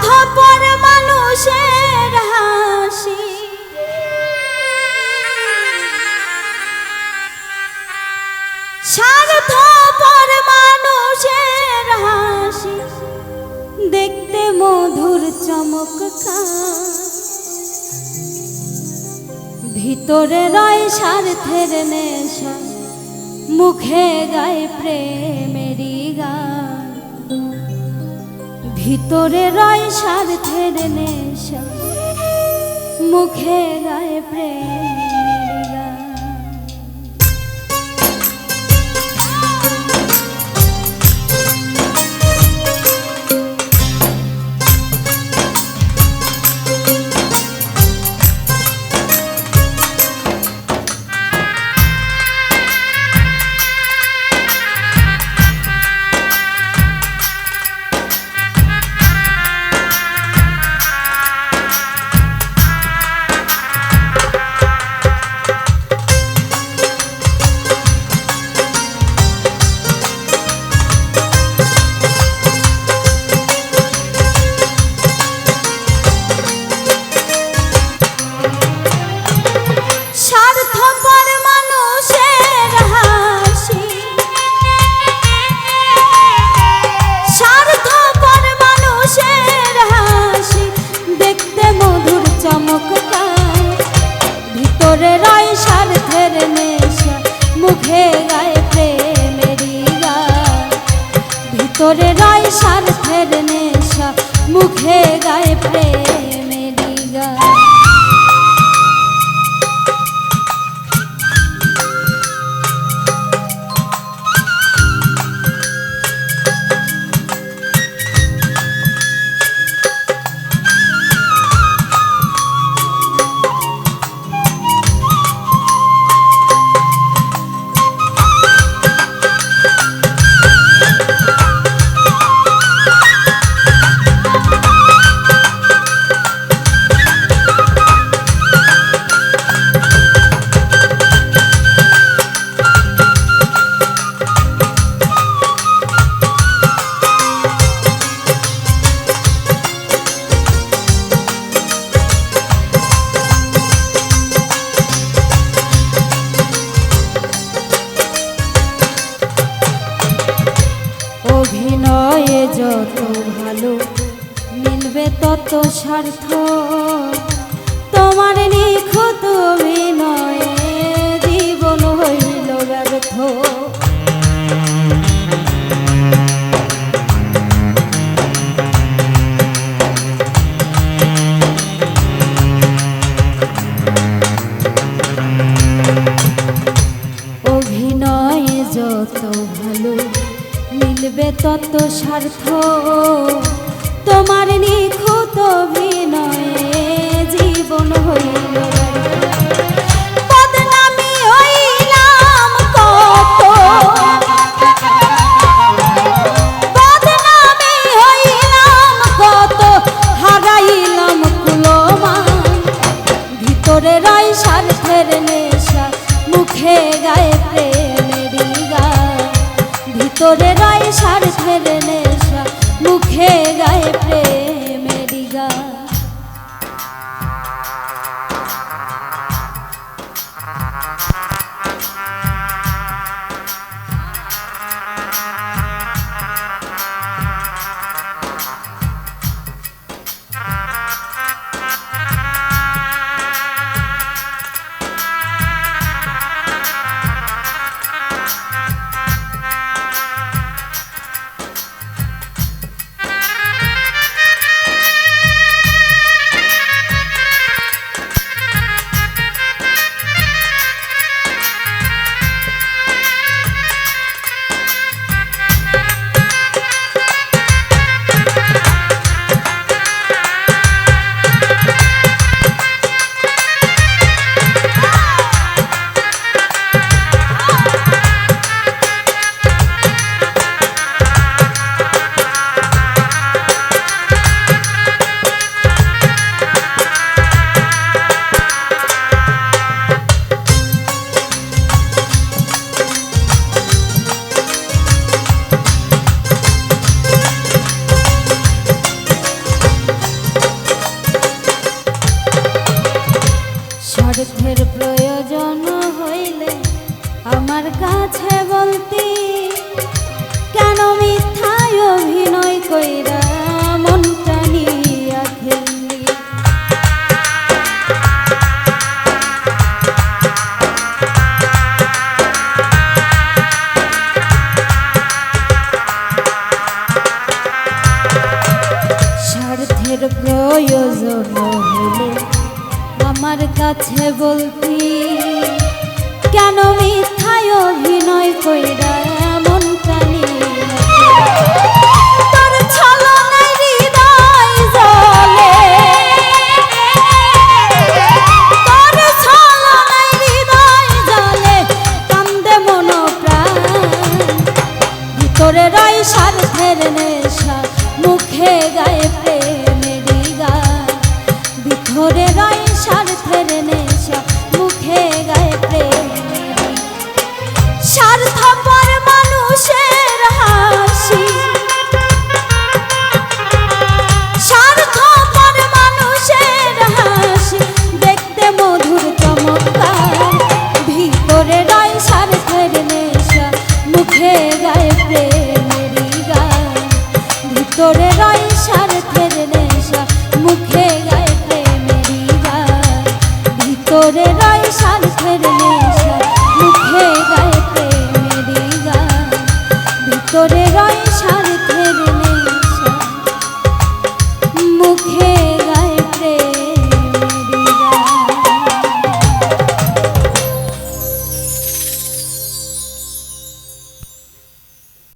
স্বার্থপর মানুষের হাসি স্বার্থপর মানুষের হাসি দেখতে মধুর চমৎকার ভিতরে রয় স্বার্থের নেশা মুখে গায় প্রেমেরই গান ভিতরে রয় স্বার্থের নেশা মুখে গায় প্রেমেরই গান ভিতরে রয় স্বার্থের নেশা মুখে গায় প্রেমেরই গান ভিতরে রয় স্বার্থের নেশা মুখে গায় প্রেমেরই গান অভিনয়ে যত ভালো মিলবে তত স্বার্থ তোমার নিখুঁত অভিনয়ে জীবন হইল ব্যর্থ অভিনয়ে যত ভালো মিলবে তত স্বার্থ তোমার নিখুঁত অভিনয়ে জীবন হইল বদনামি হইলাম কত বদনামি হইলাম কত হারাইলাম কুলমান ভিতরে রয় স্বার্থের নেশা মুখে গায়ে প্রেমেরই গান ভিতরে রয় স্বার্থের নেশা মুখে গায়ে প্রেমেরই গান কাছে বলতি কেন মিথ্যায় অভিনয় কইরা মনটা নিয়া খেললি। স্বার্থের প্রয়োজন হলে আমার কাছে বলতি কেন মিথ্যায় অভিনয় কইরা মনটা নিয়া তোর ছলনায় হৃদয় জ্বলে, তোর ছলনায় হৃদয় জ্বলে, কান্দে মন প্রাণ, ভিতরে রয় স্বার্থের নেশা, মুখে গায়ে প্রেমেরই গান, ভিতরে রয় স্বার্থের নেশা, মুখে গায়ে প্রেমেরই স্বার্থপর মানুষের হাসি, স্বার্থপর মানুষের হাসি দেখতে মধুর চমৎকার, ভিতরে রয় স্বার্থের নেশা, মুখে গায়ে প্রেমেরই গান, ভিতরে রয় স্বার্থের নেশা, মুখে গায়ে প্রেমেরই গান, ভিতরে রয় স্বার্থের নেশা, মুখে গায়ে প্রেমেরই গান, ভিতরে রয়